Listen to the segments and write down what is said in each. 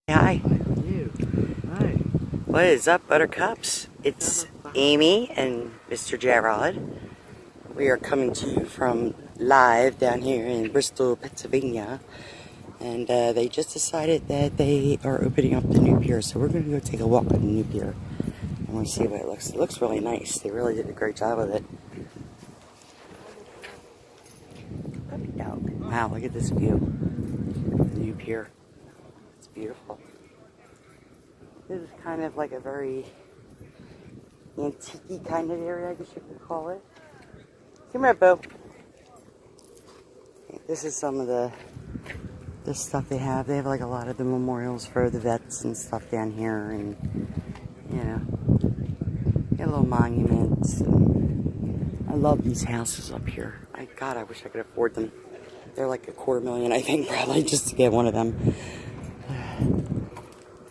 Hi. You. Hi. What is up, Buttercups? It's Amy and Mr. Gerard. We are coming to you from live down here in Bristol, Pennsylvania. And they just decided that they are opening up the new pier. So we're going to go take a walk on the new pier. I want to see what it looks. It looks really nice. They really did a great job with it. Wow, look at this view. The new pier. It's beautiful. This is kind of like a very antique kind of area, I guess you could call it. Come here, Boo. This is some of the stuff they have. They have like a lot of the memorials for the vets and stuff down here, and you know, got little monuments. And I love these houses up here. God, I wish I could afford them. They're like $250,000, I think, probably just to get one of them.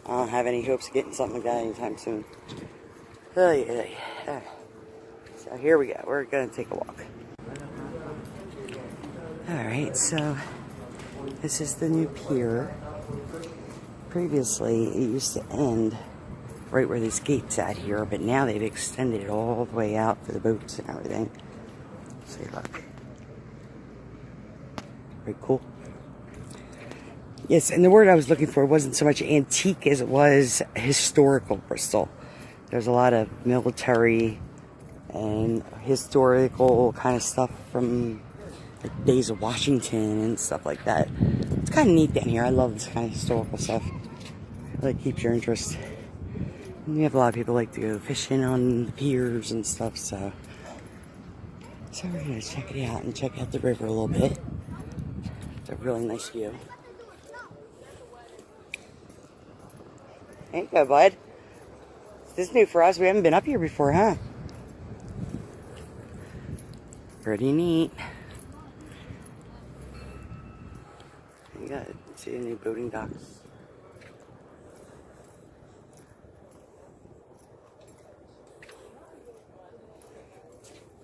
I don't have any hopes of getting something like that anytime soon. So here we go. We're going to take a walk. Alright, so this is the new pier. Previously, it used to end right where this gate's at here, but now they've extended it all the way out for the boats and everything. See, look. Very cool. Yes, and the word I was looking for wasn't so much antique as it was historical Bristol. There's a lot of military and historical kind of stuff from the days of Washington and stuff like that. It's kind of neat down here. I love this kind of historical stuff. It really keeps your interest. And you have a lot of people like to go fishing on the piers and stuff, so we're going to check it out and check out the river a little bit. It's a really nice view. There you go, bud. This is new for us. We haven't been up here before, huh? Pretty neat. You got see the new boating docks.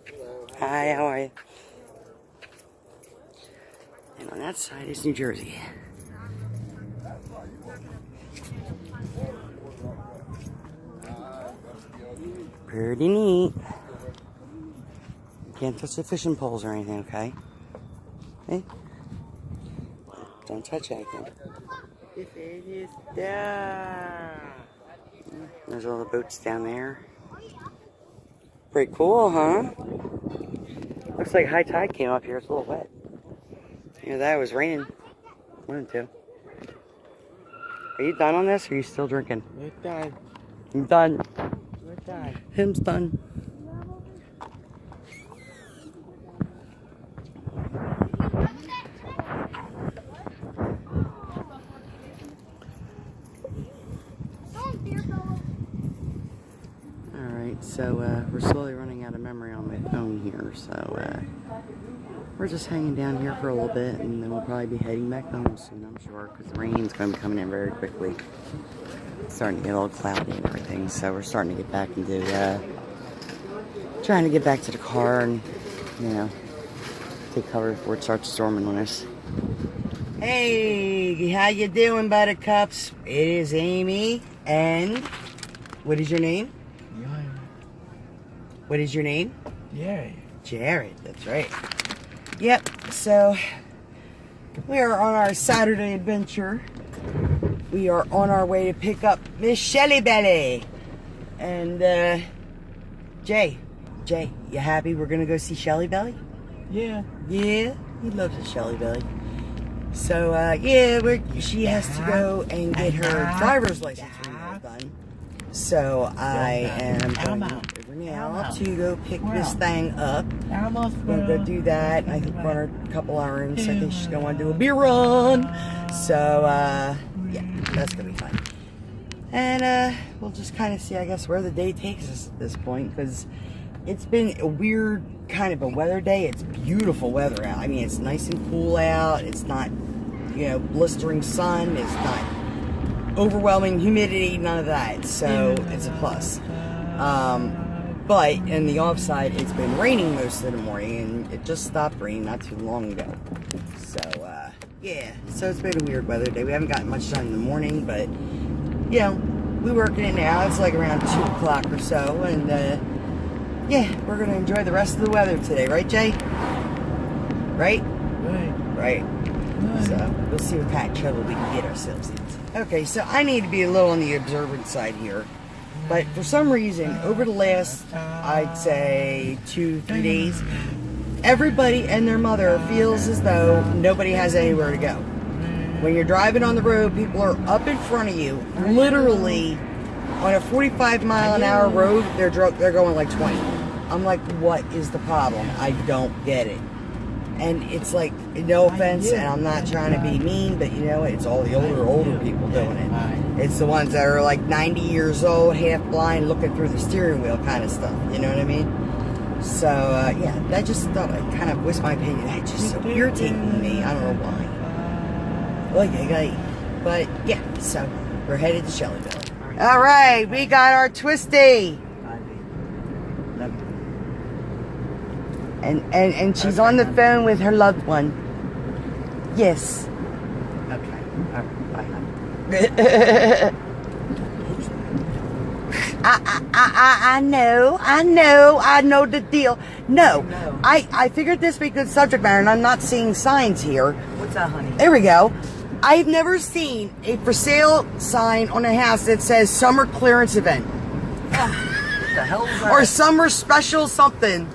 Hello. Hi, how are you? And on that side is New Jersey. Pretty neat. Can't touch the fishing poles or anything, okay? Hey? Don't touch anything. There's all the boats down there. Pretty cool, huh? Looks like high tide came up here. It's a little wet. You know, that was raining. 1 and 2. Are you done on this, or are you still drinking? We're done. I'm done. We're done. Him's done. Alright, so we're slowly running out of memory on my phone here, so we're just hanging down here for a little bit, and then we'll probably be heading back home soon, I'm sure, because the rain's going to be coming in very quickly. It's starting to get a little cloudy and everything, so we're starting to get back into, trying to get back to the car and, you know, take cover before it starts storming on us. Hey, how you doing, Buttercups? It is Amy, and what is your name? What is your name? Jared. Jared, that's right. Yep, so we are on our Saturday adventure. We are on our way to pick up Miss Shelly Belly. And, Jay, you happy we're gonna go see Shelly Belly? Yeah. Yeah, he loves his Shelly Belly. So, yeah, she has to go and get her driver's license renewal done. So, I am going over now to go pick this thing up. I'm going to go do that. I think run her a couple errands. I think she's going to want to do a beer run. So, yeah, that's going to be fun. And we'll just kind of see, I guess, where the day takes us at this point. Because it's been a weird kind of a weather day. It's beautiful weather out. I mean, it's nice and cool out. It's not, you know, blistering sun. It's not overwhelming humidity, none of that. So, it's a plus. But in the offside, it's been raining most of the morning, and it just stopped raining not too long ago. So, Yeah, so it's been a weird weather day. We haven't gotten much done in the morning, but, you know, we're working it now. It's like around 2 o'clock or so, and, yeah, we're going to enjoy the rest of the weather today. Right, Jay? Right? Right. So, we'll see what kind of trouble we can get ourselves in. Okay, so I need to be a little on the observant side here. But for some reason, over the last, I'd say, 2-3 days, everybody and their mother feels as though nobody has anywhere to go. When you're driving on the road, people are up in front of you, literally on a 45-mile-an-hour road. They're going like 20. I'm like, what is the problem? I don't get it. And it's like, no offense, and I'm not trying to be mean, but you know, it's all the older people doing it. It's the ones that are like 90 years old, half blind, looking through the steering wheel kind of stuff. You know what I mean? So, yeah, that just thought I kind of was my opinion. That just so irritating me. I don't know why. Okay. But, yeah, so we're headed to Shellyville. All right, we got our Twisty. And she's on the phone with her loved one. Yes. Okay. All right. Bye. I know the deal. No, I figured this would be good subject matter, and I'm not seeing signs here. What's that, honey? There we go. I've never seen a for sale sign on a house that says summer clearance event. What the hell is that? Or summer special something.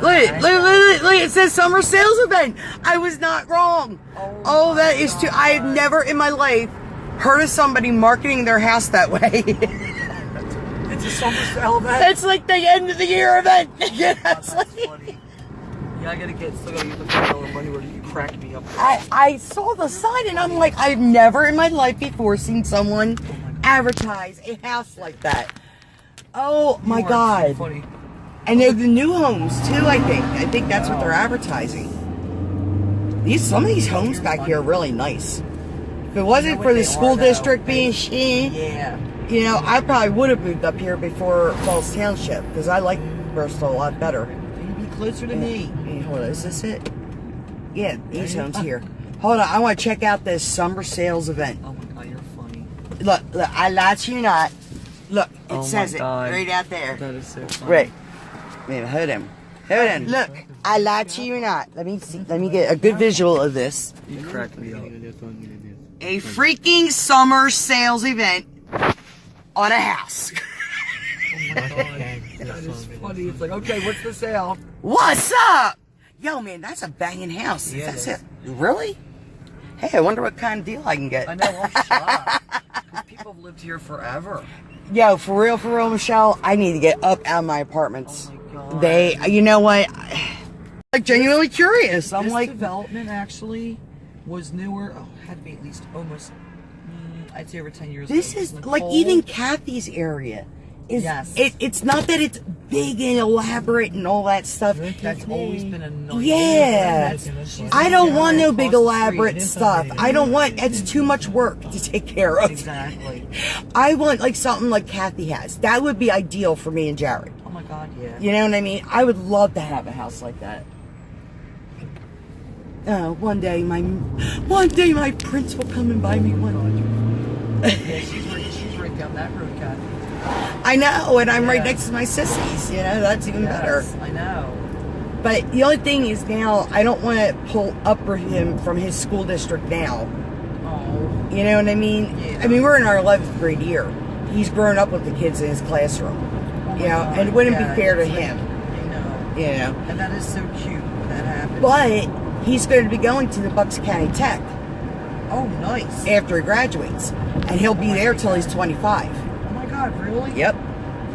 Look, it says summer sales event. I was not wrong. Oh, that is too. I have never in my life heard of somebody marketing their house that way. It's a summer sale event. It's like the end of the year event. Yeah, That's funny. Yeah, I still gotta get the $5 money where you crack me up. I saw the sign and I'm like, I've never in my life before seen someone advertise a house like that. Oh my God. So funny. And they're the new homes too, I think. I think that's what they're advertising. Some of these homes back here are really nice. If it wasn't for the school district being shitty, you know, I probably would have moved up here before Falls Township because I like Bristol a lot better. You'd be closer to me. Hey, hold on, is this it? Yeah, these homes here. Hold on, I want to check out this summer sales event. Oh my God, you're funny. Look, I lie to you not. Look, it says it God. right out there. That is so funny. Right. Man, hold him. Look, I lie to you not. Let me see. Let me get a good visual of this. You cracked me up. A freaking summer sales event on a house. Oh my God. That is funny. It's like, okay, what's the sale? What's up? Yo, man, that's a banging house. Yeah, That's it. Really? Hey, I wonder what kind of deal I can get. I know, I'm shocked. Because people have lived here forever. Yo, for real, Michelle, I need to get up out of my apartments. Oh my God. You know what? Like, genuinely curious. I'm This like, development actually was newer. Oh, it had to be at least almost, I'd say over 10 years this ago. is It was like Nicole. even Kathy's area. Yes. It's not that it's big and elaborate and all that stuff. That's always been a nice. Yeah. She's I don't want no across big the elaborate street. stuff. I don't want, it's too much work to take care of. Exactly. I want like something like Kathy has. That would be ideal for me and Jared. Oh my God, yeah. You know what I mean? I would love to have a house like that. One day my prince will come and buy me one. Yeah, she's right down that road, Kathy. I know, and I'm right next to my sissies. You know, that's even better. I know. But the only thing is now, I don't want to pull up for him from his school district now. Oh. You know what I mean? Yeah. I mean, we're in our 11th grade year. He's grown up with the kids in his classroom. Oh You know, God, and it wouldn't yeah, be fair to it's like, him. You know. You know. And that is so cute when that happens. But he's going to be going to the Bucks County Tech Oh, nice. after he graduates. And he'll be there till he's 25. Oh my God, really? Yep.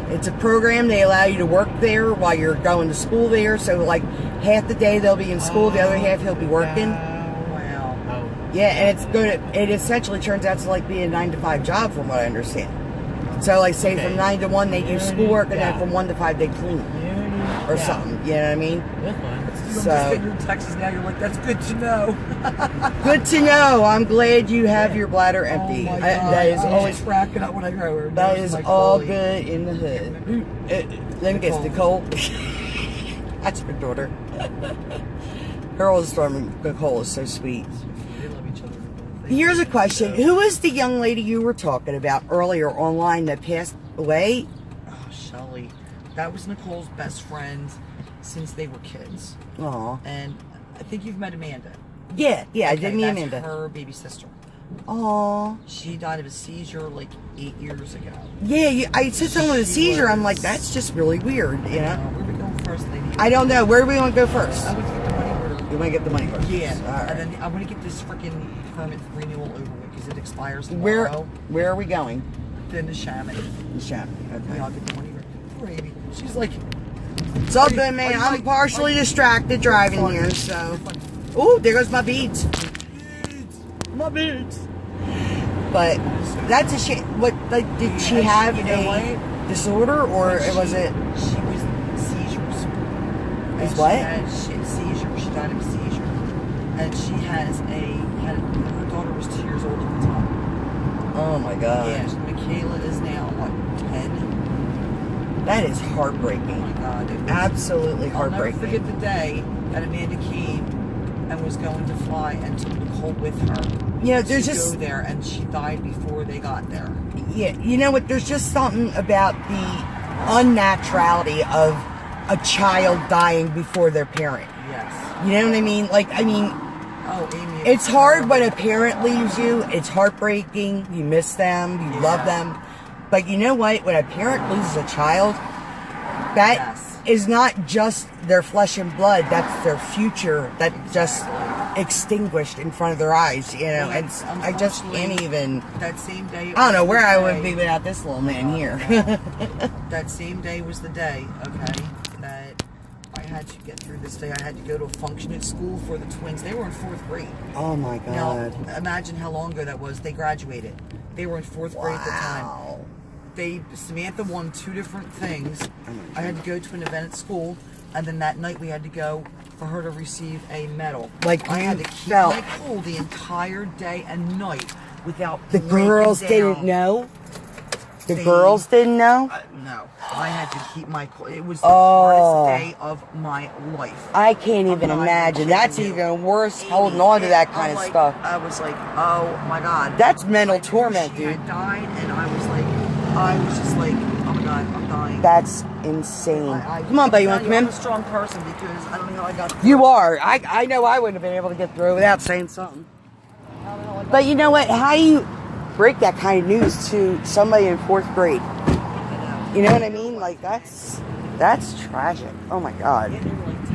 It's a program. They allow you to work there while you're going to school there. So, like, half the day they'll be in school, the other half he'll be working. Wow. Yeah, and it's good. It essentially turns out to, like, be a 9-to-5 job from what I understand. So, like, say from 9 to 1 they do schoolwork, and then from 1 to 5 they clean. Or something. You know what I mean? I'm just getting your texts now. You're like, that's good to know. Good to know. I'm glad you have your bladder empty. Oh my God. That is I'm always just cracking up when I hear her. that There's is my all Chloe. good in the hood. Let me guess, Nicole. That's her daughter. Her oldest daughter, Nicole, is so sweet. Here's a question. Who is the young lady you were talking about earlier online that passed away? Oh, Shelly. That was Nicole's best friend since they were kids. Aw. And I think you've met Amanda. Yeah, I did meet that's Amanda. her baby sister. Aw. She died of a seizure like 8 years ago. Yeah, I said something with a seizure. I'm like, that's just really weird, you know? Where are we going first, lady? I don't know. Where do we want to go first? I want to get the money order. You want to get the money first? Yeah. All right. And then I want to get this freaking permit renewal over with because it expires tomorrow. Where are we going? Then the Chamonix. The Chamonix. Okay. Yeah, I'll get the money order. Baby. She's like... It's all good, man. I'm partially distracted driving here, so... Oh, there goes my beads. My beads. But that's a shame. What, like, did she have a disorder, or was it? She was seizures. Is what? She had seizure. She died of a seizure, and she her daughter was 2 years old at the time. Oh my God. Yeah, Michaela is now what, 10? That is heartbreaking. Oh my God, it was absolutely heartbreaking. I'll never forget the day that Amanda came and was going to fly and took Nicole with her. Yeah, there's to just go there, and she died before they got there. Yeah, you know what? There's just something about the unnaturality of a child dying before their parent. Yes. You know what I mean? Like, oh, Amy, it's hard when a parent leaves you. It's heartbreaking. You miss them. You love them. But you know what? When a parent loses a child, that is not just their flesh and blood. That's their future. That just extinguished in front of their eyes, you know, and I just can't even. That same day. I don't know where I would be without this little man here. That same day was the day, okay, that I had to get through this day. I had to go to a function at school for the twins. They were in 4th grade. Oh my God. Now, imagine how long ago that was. They graduated. They were in 4th grade at the time. Samantha won 2 different things. I had to go to an event at school, and then that night we had to go for her to receive a medal. Like, I had to keep my cool the entire day and night without the girls didn't know? The girls didn't know? No. I had to keep my cool. It was the hardest day of my life. I can't even imagine. That's even worse, holding on to that kind of stuff. I was like, oh my God. That's mental torment, dude. She had died, and I was just like, oh my God, I'm dying. That's insane. Come on, buddy, you want to come in? I'm a strong person because I don't know how I got through. You are. I know I wouldn't have been able to get through it without saying something. But you know what? How do you break that kind of news to somebody in 4th grade? You know what I mean? Like, that's tragic. Oh my God. Yeah, they were like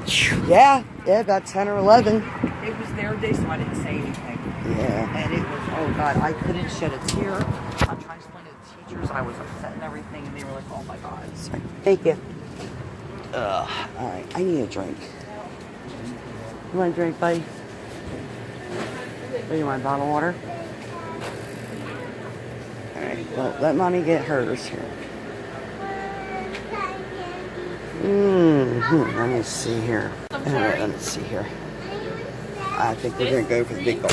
10. Yeah, about 10 or 11. It was their day, so I didn't say anything. Yeah. And it was, oh God, I couldn't shed a tear. I'm trying to explain to the teachers, I was upset and everything, and they were like, oh my God. Sorry. Thank you. All right, I need a drink. You want a drink, buddy? Or you want a bottle of water? All right, well, let Mommy get hers here. Let me see here. All right, let me see here. I think we're going to go for the big gulp.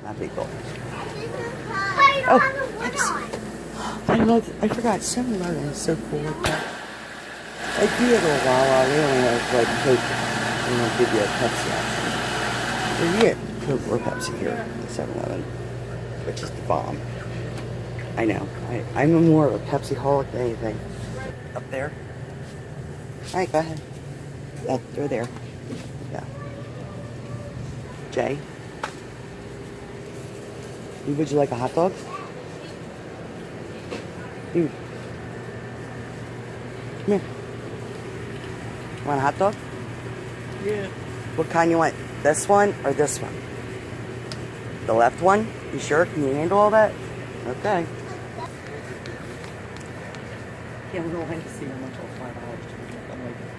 Not big gulp. Oh, I forgot. 7-Eleven is so cool like that. Like, you have a Wawa, they only have, like, Coke. They don't give you a Pepsi option. So you get Coke or Pepsi here at 7-Eleven, which is the bomb. I know. I'm more of a Pepsi-holic than anything. Up there. All right, go ahead. They're there. Yeah. Jay? Would you like a hot dog? Dude. Come here. Want a hot dog? Yeah. What kind you want? This one or this one? The left one? You sure? Can you handle all that? Okay. Yeah, we're going to see how much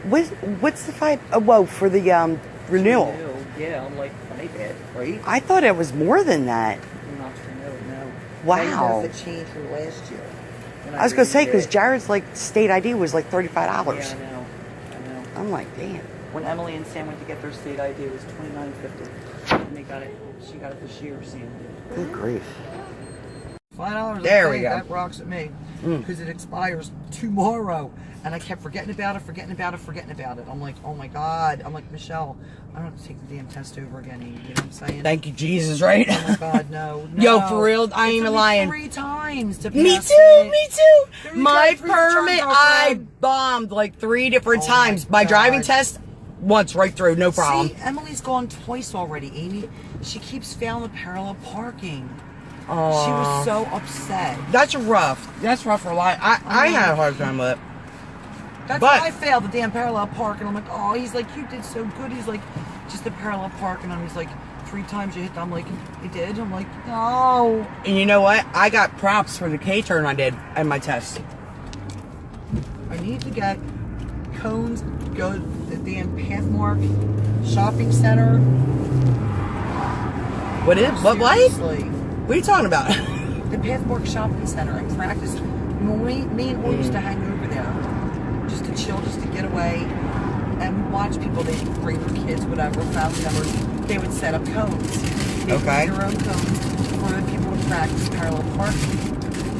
$5. What's the $5? Whoa, for the renewal. Yeah, I'm like, I bet, right? I thought it was more than that. Not to know, no. Wow. That's the change from last year. I was gonna say, because Jared's like state ID was like $35. Yeah, I know. I'm like, damn. When Emily and Sam went to get their state ID, it was $29.50, and they got it. She got it this year, Sam. Good grief. $5. There we go. That rocks at me because it expires tomorrow, and I kept forgetting about it. I'm like, oh my God. I'm like, Michelle, I don't have to take the damn test over again. You know what I'm saying? Thank you, Jesus, right? Oh my God, no. Yo, for real, I ain't even lying. 3 times to pass Me it. too, me too. 3 My times, 3 times, permit, girlfriend. I bombed like 3 different times. My driving God. test, once right through, no problem. See, Emily's gone twice already, Amy. She keeps failing the parallel parking. Aw. She was so upset. That's rough. That's rough for a lot. I had a hard time with it. That's But- why I failed the damn parallel park, and I'm like, oh, he's like, you did so good. He's like, just the parallel park, and he's like, 3 times you hit. I'm like, you did? I'm like, no. And you know what? I got props for the K-turn I did in my test. I need to get cones, go to the damn Pathmark shopping center. What is? What? Seriously. What are you talking about? The Pathmark shopping center and practice. Me and Will used to hang over there just to chill, just to get away and watch people. They'd bring their kids, whatever, family members. They would set up cones. They would Okay. bring their own cones for the people to practice parallel parking.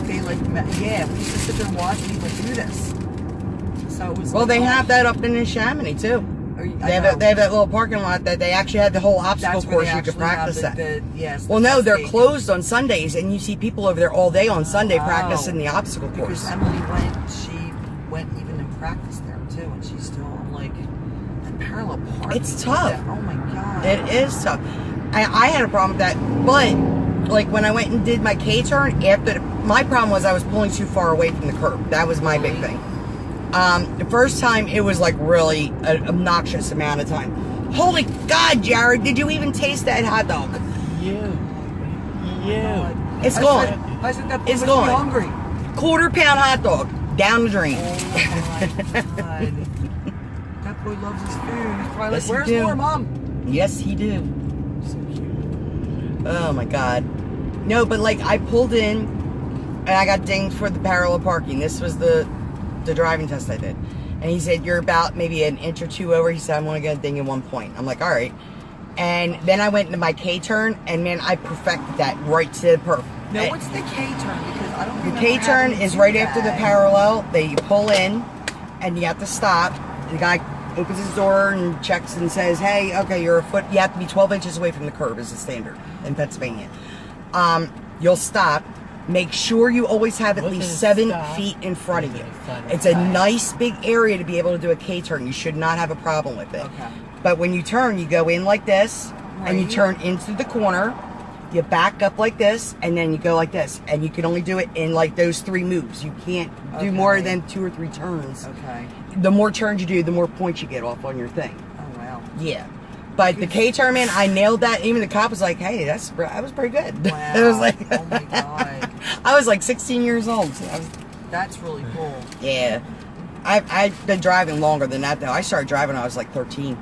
They we used to sit there and watch people do this. So it was. Well, like, they oh, have that up in Chamonix too. I They have know. that little parking lot that they actually had the whole obstacle That's where course they you could actually have practice at. Yes. Well, the no, test they're stage. closed on Sundays, and you see people over there all day on Sunday Wow. practicing the obstacle Because course. Emily went even in practice there too, and she's still, I'm like, that parallel parking. It's tough. Oh my God. It is tough. I had a problem with that, but like when I went and did my K-turn, my problem was I was pulling too far away from the curb. That was my big thing. The first time it was like really an obnoxious amount of time. Holy God, Jared, did you even taste that hot dog? It's gone. I said that boy It's must gone. be hungry. Quarter-pound hot dog down the drain. Oh my God. That boy loves his food. He's probably Yes, he like, where's do. more, Mom? Yes, he do. So cute. Oh my God. No, but like I pulled in and I got dinged for the parallel parking. This was the driving test I did. And he said, you're about maybe an inch or 2 over. He said, I'm only going to ding in 1 point. I'm like, all right. And then I went into my K-turn, and man, I perfected that right to the perf. No, what's the K-turn? Because I don't The remember K-turn having is to right do after the that. parallel. You pull in, and you have to stop. The guy opens his door and checks and says, hey, okay, you're a foot. You have to be 12 inches away from the curb is the standard in Pennsylvania. You'll stop. Make sure you always have at least 7 feet in front of you. It's a nice big area to be able to do a K-turn. You should not have a problem with it. Okay. But when you turn, you go in like this, and you Right. turn into the corner. You back up like this, and then you go like this. And you can only do it in like those 3 moves. You can't do more Okay. than 2 or 3 turns. Okay. The more turns you do, the more points you get off on your thing. Oh, wow. Yeah. But the K-turn, man, I nailed that. Even the cop was like, hey, that was pretty good. Wow. It was like, Oh, my God. I was like 16 years old. So That's really cool. yeah. I've been driving longer than that, though. I started driving when I was like 13.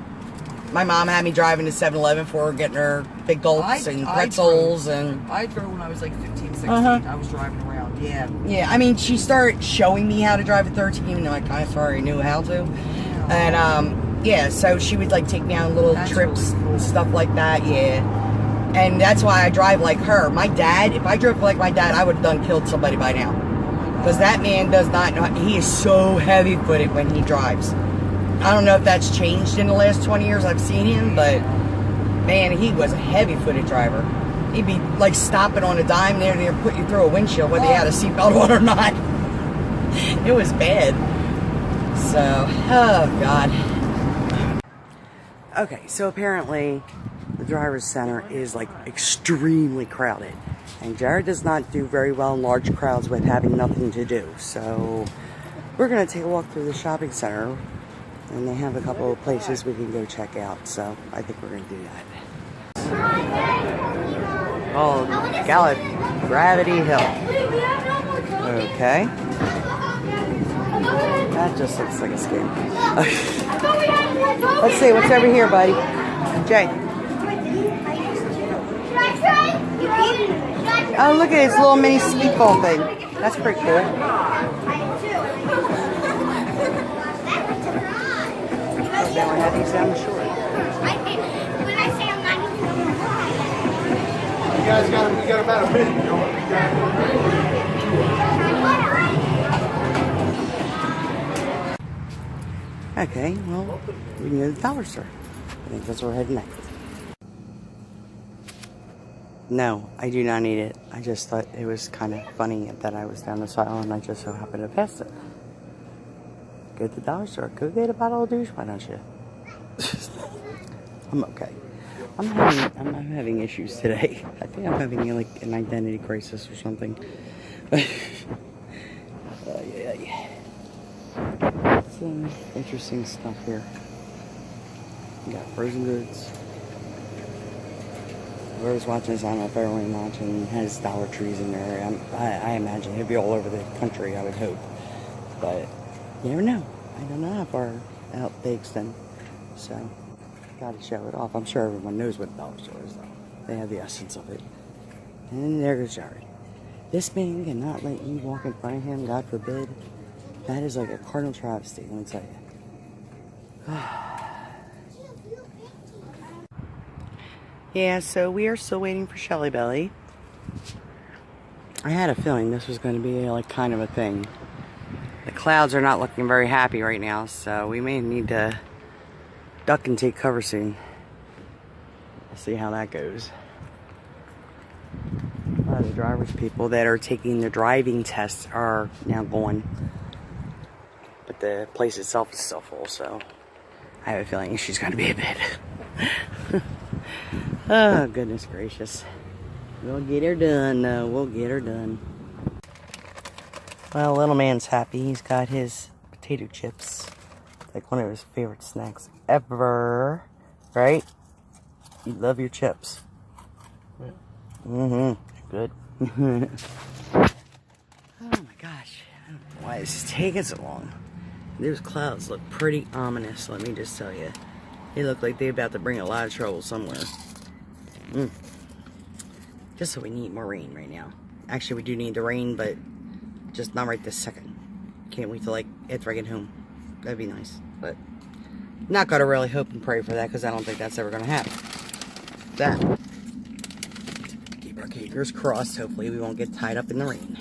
My mom had me driving to 7-Eleven for her, getting her big gulps and pretzels. I drove when I was like 15, 16. Uh-huh. I was driving around, yeah. Yeah, I mean, she started showing me how to drive at 13, even though I kind of already knew how to. And, yeah, so she would, like, take me on little That's trips really cool. and stuff like that, yeah. And that's why I drive like her. My dad, if I drove like my dad, I would have killed somebody by now. Because that man does not know, he is so heavy-footed when he drives. I don't know if that's changed in the last 20 years I've seen him, but, man, he was a heavy-footed driver. He'd be, like, stopping on a dime there and put you through a windshield whether you had a seatbelt on or not. It was bad. So, oh, God. Okay, so apparently the driver's center is like extremely crowded, and Jared does not do very well in large crowds with having nothing to do. So we're gonna take a walk through the shopping center, and they have a couple of places we can go check out. So I think we're gonna do that. Oh, Gallup Gravity Hill. Okay, that just looks like a scam. Let's see what's over here, buddy. Jay. Oh, look at his little mini speedball thing. That's pretty cool. They don't have these down the shore. guys we got about a minute. Okay, well, we can go to the dollar store. I think that's where we're heading next. No, I do not need it. I just thought it was kind of funny that I was down this aisle and I just so happened to pass it. Go to the dollar store. Go get a bottle of douche, why don't you? I'm okay. I'm having issues today. I think I'm having like an identity crisis or something. Yeah. Some interesting stuff here. We got frozen goods. Whoever's watching this, I don't know if everyone watching has Dollar Trees in there. I imagine it'd be all over the country, I would hope. But you never know. I don't know how far out they extend. So, gotta show it off. I'm sure everyone knows what a dollar store is, though. They have the essence of it. And there goes Jared. This man cannot let you walk in front of him, God forbid. That is like a cardinal travesty, let me tell you. Yeah, so we are still waiting for Shelly Belly. I had a feeling this was going to be like kind of a thing. The clouds are not looking very happy right now, so we may need to duck and take cover soon. We'll see how that goes. A lot of the driver's people that are taking their driving tests are now going. But the place itself is still full, so I have a feeling she's going to be a bit. Oh, goodness gracious. We'll get her done, though. We'll get her done. Well, little man's happy. He's got his potato chips. Like one of his favorite snacks ever. Right? You love your chips. Mm-hmm. Good. Oh, my gosh. I don't know why this is taking so long. Those clouds look pretty ominous, let me just tell you. They look like they're about to bring a lot of trouble somewhere. Just so we need more rain right now. Actually, we do need the rain, but just not right this second. Can't wait till like after I get home. That'd be nice, but not gonna really hope and pray for that because I don't think that's ever gonna happen. That. Keep our fingers crossed. Hopefully, we won't get tied up in the rain.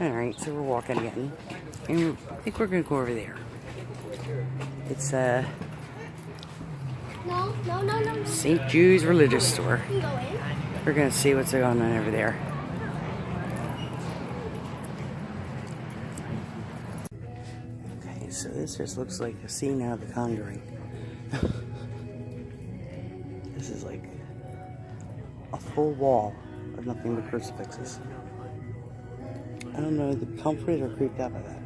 All right, so we're walking again, and I think we're gonna go over there. It's No. St. Jude's religious store. We're gonna see what's going on over there. Okay, so this just looks like a scene out of The Conjuring. This is like a full wall of nothing but crucifixes. I don't know, the comforted or creeped out by that.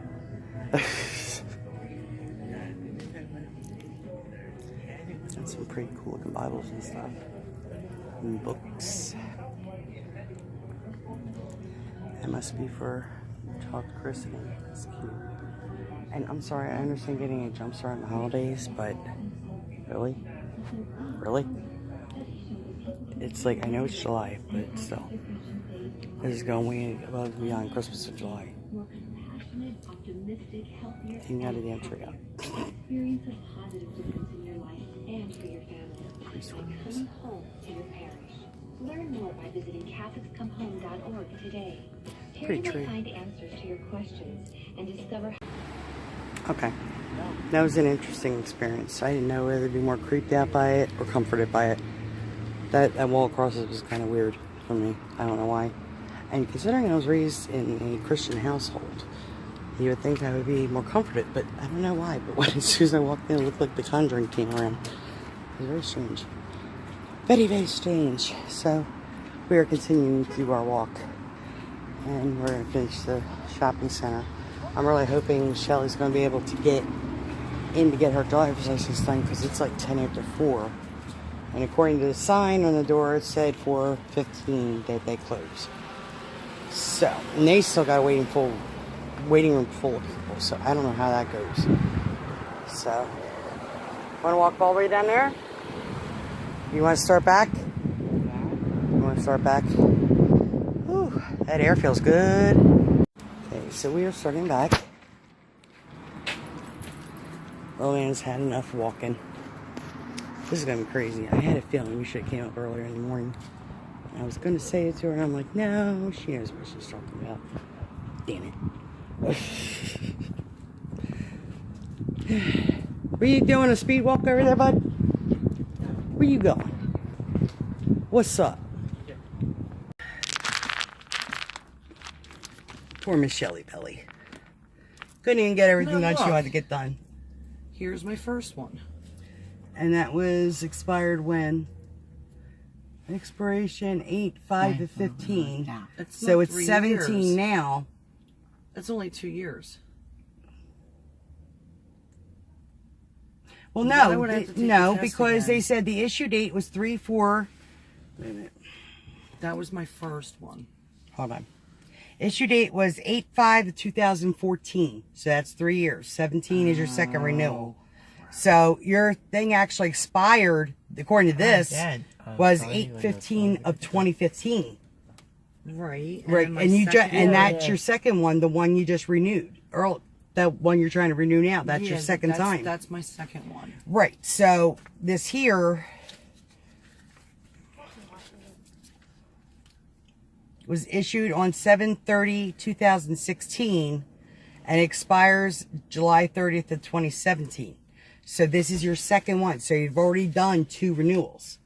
Got some pretty cool looking Bibles and stuff. And books. That must be for child christening. That's cute. And I'm sorry, I understand getting a jump start on the holidays, but really? Really? It's like, I know it's July, but still. This is going way above and beyond Christmas in July. Hang out of the entry up. Experience a positive difference in your life and for your family. Coming home to your parish. Learn more by visiting CatholicsComeHome.org today. Terry will find answers to your questions and discover. Okay. That was an interesting experience. I didn't know whether to be more creeped out by it or comforted by it. That wall across it was kind of weird for me. I don't know why. And considering I was raised in a Christian household, you would think I would be more comforted, but I don't know why. But as soon as I walked in, it looked like the Conjuring came around. It was very strange. Very, very strange. So, we are continuing to do our walk. And we're going to finish the shopping center. I'm really hoping Shelly's going to be able to get in to get her driver's license done because it's like 10 after 4. And according to the sign on the door, it said 4:15 that they close. So, and they still got a waiting room full of people, so I don't know how that goes. So, want to walk all the way down there? You want to start back? You want to start back? Whew, that air feels good. Okay, so we are starting back. Little man's had enough walking. This is going to be crazy. I had a feeling we should have came up earlier in the morning. I was going to say it to her, and I'm like, no, she knows what she's talking about. Damn it. Were you doing a speed walk over there, bud? Where you going? What's up? Poor Miss Shelly Belly. Couldn't even get everything done she wanted to get done. Here's my first one. And that was expired when? Expiration 8/5/15. So it's 17 years. now. That's only 2 years. Well, Then I no, would have to take the no, test because again. they said the issue date was 3/4. Wait a minute. That was my first one. Hold on. Issue date was 8/5/2014. So that's 3 years. 17 is your second renewal. So your thing actually expired, according to this, was 8/15/2015. Right. Right, my and you just second and one- that's your second one, the one you just renewed, or the one you're trying to renew now. That's your Yeah, second that's- time. That's my second one. Right. So this here was issued on 7/30/2016 and expires July 30th of 2017. So this is your second one. So you've already done 2 renewals.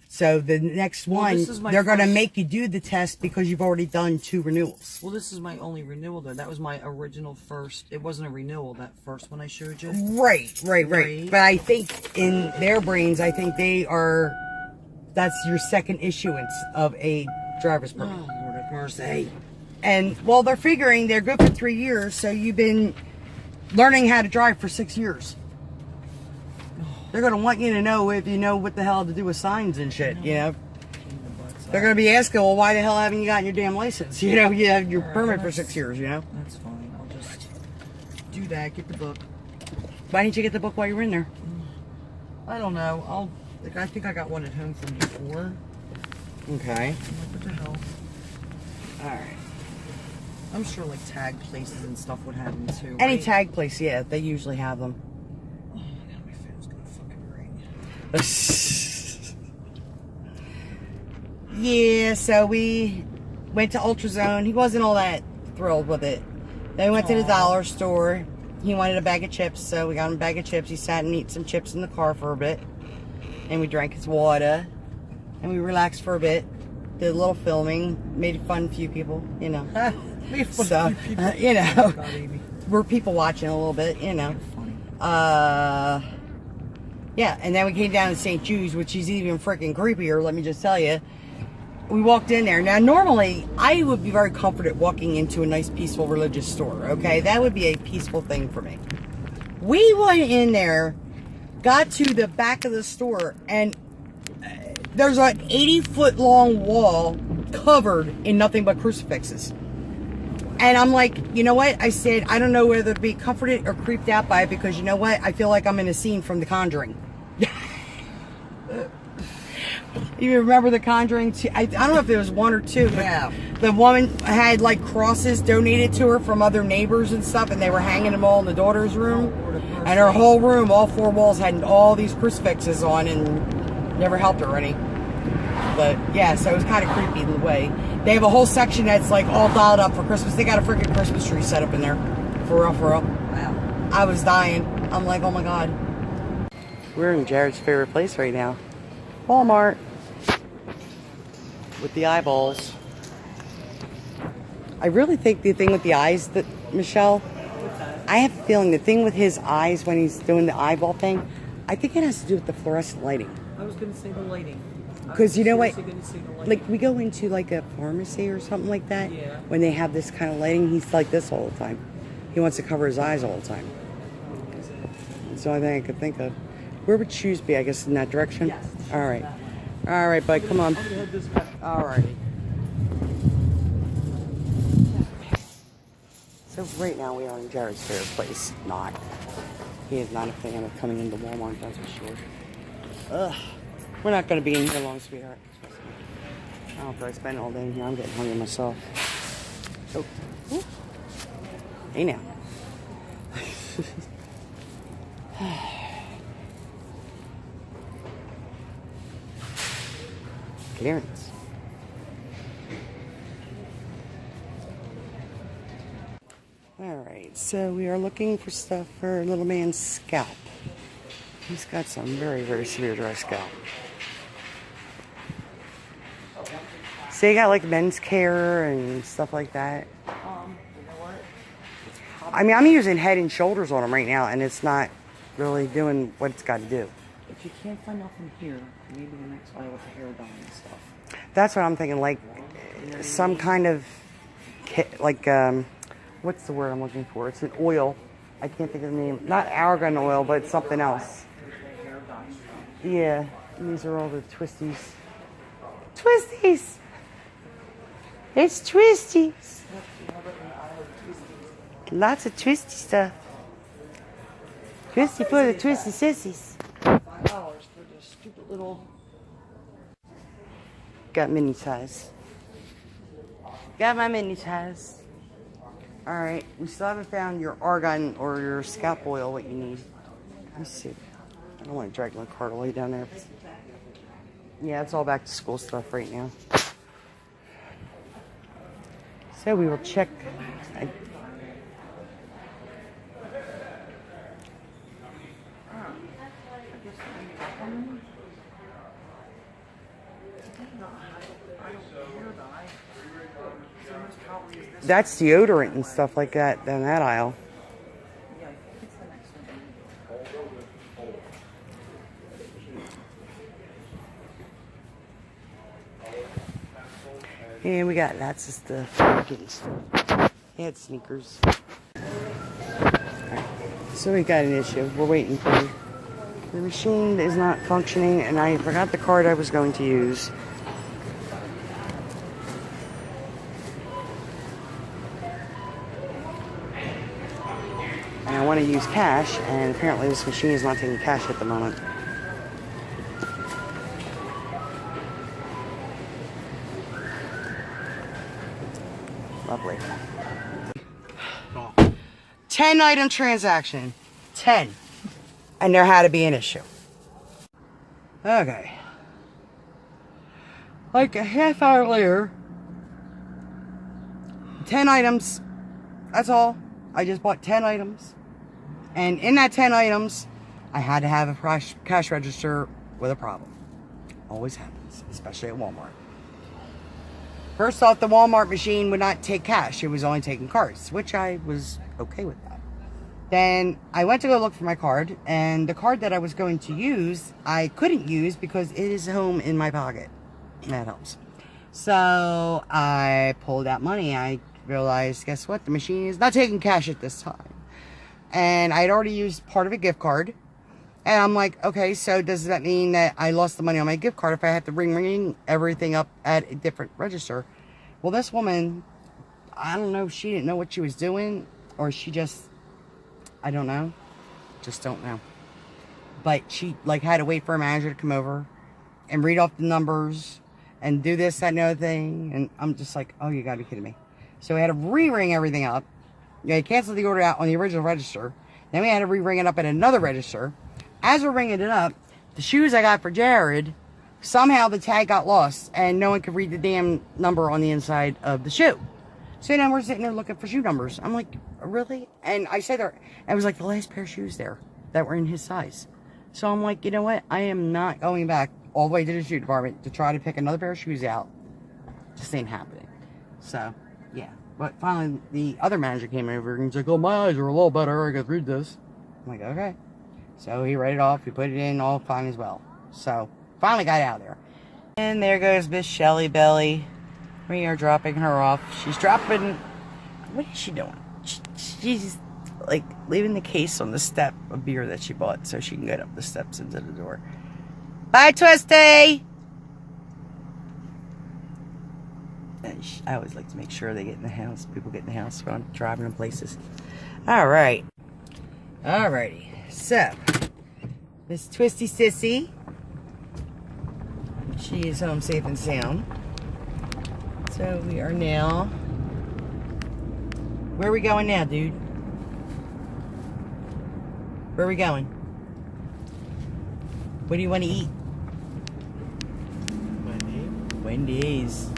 So the next one, this is my they're going to first- make you do the test because you've already done 2 renewals. Well, this is my only renewal though. That was my original first. It wasn't a renewal, that first one I showed you. Right. Right. But I think in their brains, I think that's your second issuance of a driver's permit. Oh, Lord have mercy. And, well, they're figuring they're good for 3 years, so you've been learning how to drive for 6 years. They're going to want you to know if you know what the hell to do with signs and shit, you know. They're going to be asking, well, why the hell haven't you gotten your damn license? You know, you have your permit for 6 years, you know. That's fine. I'll just do that. Get the book. Why didn't you get the book while you were in there? I don't know. I think I got one at home from before. Okay. I'm like, what the hell? All right. I'm sure like tag places and stuff would have them too. Any right? tag place, yeah, they usually have them. Oh, now my phone's gonna fucking ring. Yeah, so we went to Ultrazone. He wasn't all that thrilled with it. Then we went to the dollar store. He wanted a bag of chips, so we got him a bag of chips. He sat and ate some chips in the car for a bit. And we drank his water. And we relaxed for a bit. Did a little filming. Made fun of a few people, you know. So, you know, we're people watching a little bit, you know. Yeah, and then we came down to St. Jude's, which is even freaking creepier, let me just tell you. We walked in there. Now, normally, I would be very comforted walking into a nice, peaceful religious store, okay? That would be a peaceful thing for me. We went in there, got to the back of the store, and there's an 80-foot-long wall covered in nothing but crucifixes. And I'm like, you know what? I said, I don't know whether to be comforted or creeped out by it because you know what? I feel like I'm in a scene from The Conjuring. You remember The Conjuring? I don't know if there was 1 or 2, but Yeah. the woman had like crosses donated to her from other neighbors and stuff, and they were hanging them all in the daughter's room. And her whole room, all 4 walls, had all these crucifixes on and never helped her any. But yeah, so it was kind of creepy in the way. They have a whole section that's like all dialed up for Christmas. They got a freaking Christmas tree set up in there. For real, for real. Wow. I was dying. I'm like, oh my God. We're in Jared's favorite place right now. Walmart. With the eyeballs. I really think the thing with the eyes, that Michelle, I have a feeling the thing with his eyes when he's doing the eyeball thing, I think it has to do with the fluorescent lighting. I was gonna say the lighting. Because you know what, like we go into like a pharmacy or something like that, Yeah. when they have this kind of lighting, he's like this all the time. He wants to cover his eyes all the time. That's the only thing I could think of. Where would shoes be? I guess in that direction? Yes. All right. All right, bud, come on. All righty. So right now we are in Jared's favorite place. Not. He is not a fan of coming into Walmart, that's for sure. Ugh. We're not going to be in here long, sweetheart. I don't know if I spend all day in here. I'm getting hungry myself. Oh. Ooh. Hey now. clearance. Alright, so we are looking for stuff for little man's scalp. He's got some very, very severe dry scalp. So you got like men's care and stuff like that. You know what? I mean, I'm using Head and Shoulders on him right now, and it's not really doing what it's got to do. If you can't find nothing here, maybe the next aisle with the hair dye and stuff. That's what I'm thinking, like some kind of, like, what's the word I'm looking for? It's an oil. I can't think of the name. Not argan oil, but something else. Yeah, these are all the twisties. Twisties! It's twisties! Lots of twisty stuff. Twisty for the twisty sissies. $5 for this stupid little... Got mini size. Got my mini size. Alright, we still haven't found your argan or your scalp oil, what you need. Let me see. I don't want to drag my cart all the way down there. Yeah, it's all back to school stuff right now. So we will check. That's deodorant and stuff like that down that aisle. And we got lots of stuff. Getting stuff. They had sneakers. Right. So we got an issue. We're waiting for you. The machine is not functioning, and I forgot the card I was going to use. And I want to use cash, and apparently this machine is not taking cash at the moment. Lovely. 10 item transaction. 10. And there had to be an issue. Okay. Like a half hour later, 10 items. That's all. I just bought 10 items. And in that 10 items, I had to have a cash register with a problem. Always happens, especially at Walmart. First off, the Walmart machine would not take cash. It was only taking cards, which I was okay with that. Then I went to go look for my card, and the card that I was going to use, I couldn't use because it is home in my pocket. That helps. So I pulled out money. I realized, guess what? The machine is not taking cash at this time. And I had already used part of a gift card. And I'm like, okay, so does that mean that I lost the money on my gift card if I have to ring everything up at a different register? Well, this woman, I don't know if she didn't know what she was doing, or she just, I don't know. Just don't know. But she, like, had to wait for a manager to come over and read off the numbers and do this, that, and the other thing. And I'm just like, oh, you gotta be kidding me. So we had to re-ring everything up. Yeah, canceled the order out on the original register. Then we had to re-ring it up at another register. As we're ringing it up, the shoes I got for Jared, somehow the tag got lost and no one could read the damn number on the inside of the shoe. So then we're sitting there looking for shoe numbers. I'm like, really? And I said there, it was like the last pair of shoes there that were in his size. So I'm like, you know what? I am not going back all the way to the shoe department to try to pick another pair of shoes out. Just ain't happening. So, yeah. But finally, the other manager came over and he's like, oh, my eyes are a little better. I could read this. I'm like, okay. So he read it off. He put it in all fine as well. So finally got out of there. And there goes Miss Shelly Belly. We are dropping her off. She's dropping... What is she doing? She's like leaving the case on the step of beer that she bought so she can get up the steps into the door. Bye, Twisty! I always like to make sure they get in the house. People get in the house when I'm driving them places. Alright. Alrighty. So, Miss Twisty Sissy. She is home safe and sound. So we are now... Where are we going now, dude? Where are we going? What do you want to eat? My name? Wendy's.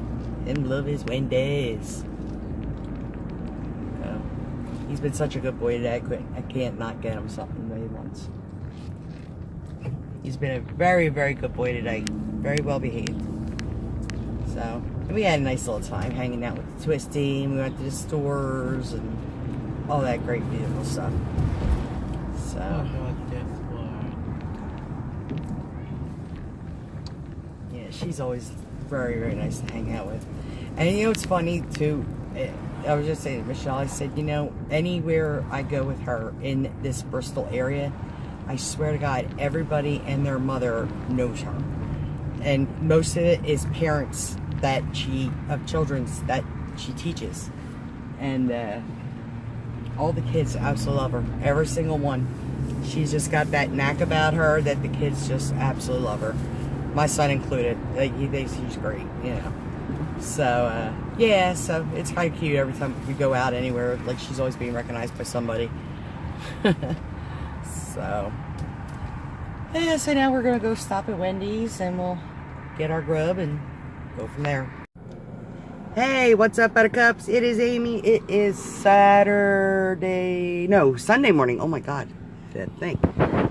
Him love his Wendy's. He's been such a good boy today. I can't not get him something that he wants. He's been a very, very good boy today. Very well behaved. So, and we had a nice little time hanging out with Twisty. And we went to the stores and all that great, beautiful stuff. So, yeah, she's always very, very nice to hang out with. And you know what's funny too? I was just saying to Michelle, I said, you know, anywhere I go with her in this Bristol area, I swear to God, everybody and their mother knows her. And most of it is parents of children that she teaches. And all the kids absolutely love her. Every single one. She's just got that knack about her that the kids just absolutely love her. My son included. He's great, you know. So, yeah, so it's kind of cute every time we go out anywhere. Like, she's always being recognized by somebody. So, yeah, so now we're going to go stop at Wendy's and we'll get our grub and go from there. Hey, what's up, Buttercups? It is Amy. It is Sunday morning. Oh my God, that thing.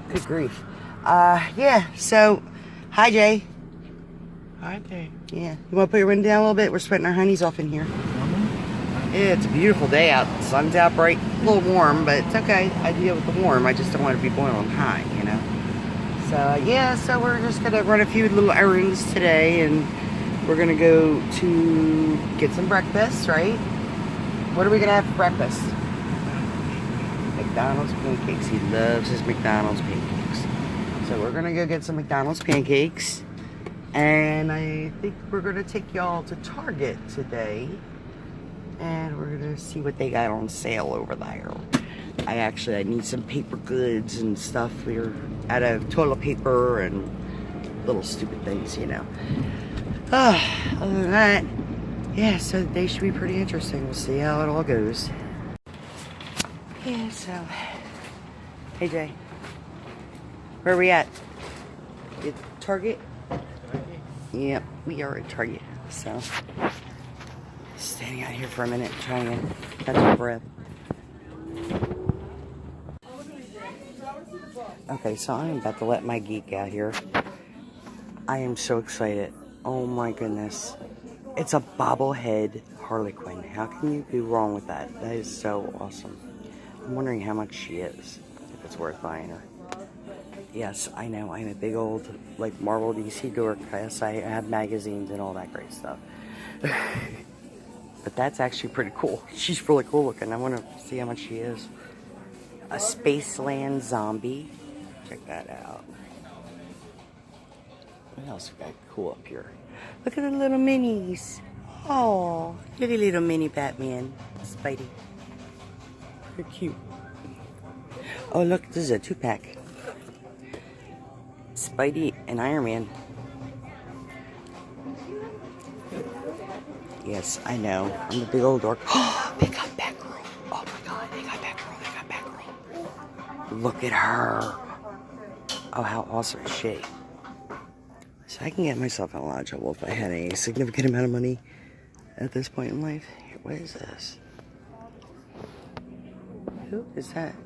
Good grief. Yeah, so, hi, Jay. Hi, Jay. Yeah, you want to put your window down a little bit? We're sweating our honeys off in here. Yeah, it's a beautiful day out. The sun's out bright. A little warm, but it's okay. I deal with the warm. I just don't want to be boiling high, you know. So, yeah, so we're just going to run a few little errands today, and we're going to go to get some breakfast, right? What are we going to have for breakfast? McDonald's pancakes. He loves his McDonald's pancakes. So we're going to go get some McDonald's pancakes. And I think we're going to take y'all to Target today. And we're going to see what they got on sale over there. I need some paper goods and stuff. We're out of toilet paper and little stupid things, you know. Other than that, yeah, so the day should be pretty interesting. We'll see how it all goes. Yeah, so, hey Jay, where are we at? At Target? Yep, we are at Target, so standing out here for a minute trying to catch my breath. Okay, so I'm about to let my geek out here. I am so excited. Oh my goodness. It's a bobblehead Harley Quinn. How can you be wrong with that? That is so awesome. I'm wondering how much she is, if it's worth buying her. Yes, I know. I'm a big old, like, Marvel DC dork. Yes, I have magazines and all that great stuff. But that's actually pretty cool. She's really cool looking. I want to see how much she is. A Spaceland zombie. Check that out. What else we got cool up here? Look at the little minis. Oh, look at little mini Batman. Spidey. They're cute. Oh, look, this is a 2-pack. Spidey and Iron Man. Yes, I know. I'm a big old dork. Oh, they got Batgirl. Oh my God, they got Batgirl. They got Batgirl. Look at her. Oh, how awesome is she? So I can get myself in a lot of trouble if I had a significant amount of money at this point in life. What is this? Who is that?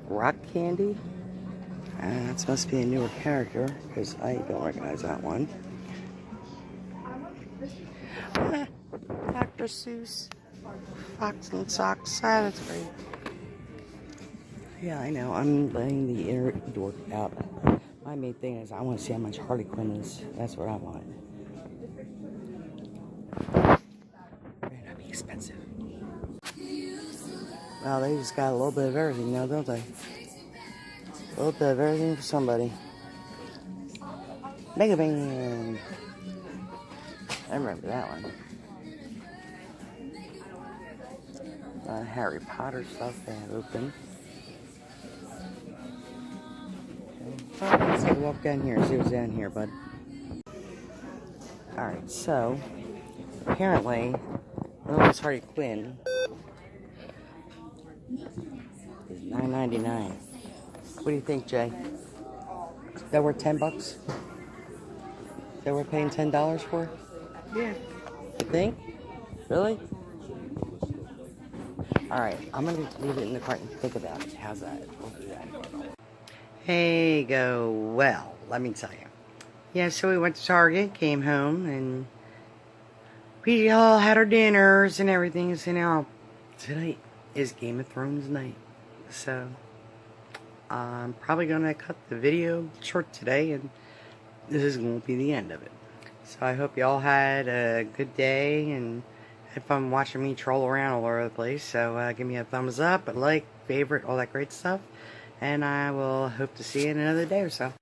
Rock Candy? That must be a newer character, because I don't recognize that one. Dr. Seuss. Fox and Socks. That's great. Yeah, I know. I'm letting the inner dork out. My main thing is I want to see how much Harley Quinn is. That's what I want. May not be expensive. Well, they just got a little bit of everything now, don't they? A little bit of everything for somebody. Mega Man. I remember that one. Harry Potter stuff they have open. Okay. Let's take a walk down here, see what's down here, bud. Alright, so apparently Little Harley Quinn is $9.99. What do you think, Jay? Is that worth $10? Is that worth paying $10 for? Yeah. You think? Really? Alright, I'm gonna leave it in the cart and think about it. How's that? We'll do that. Hey, go. Well, let me tell you. Yeah, so we went to Target, came home, and we all had our dinners and everything. So now, tonight is Game of Thrones night. So, I'm probably gonna cut the video short today, and this is gonna be the end of it. So I hope y'all had a good day and had fun watching me troll around all over the place. So give me a thumbs up, a like, favorite, all that great stuff. And I will hope to see you in another day or so.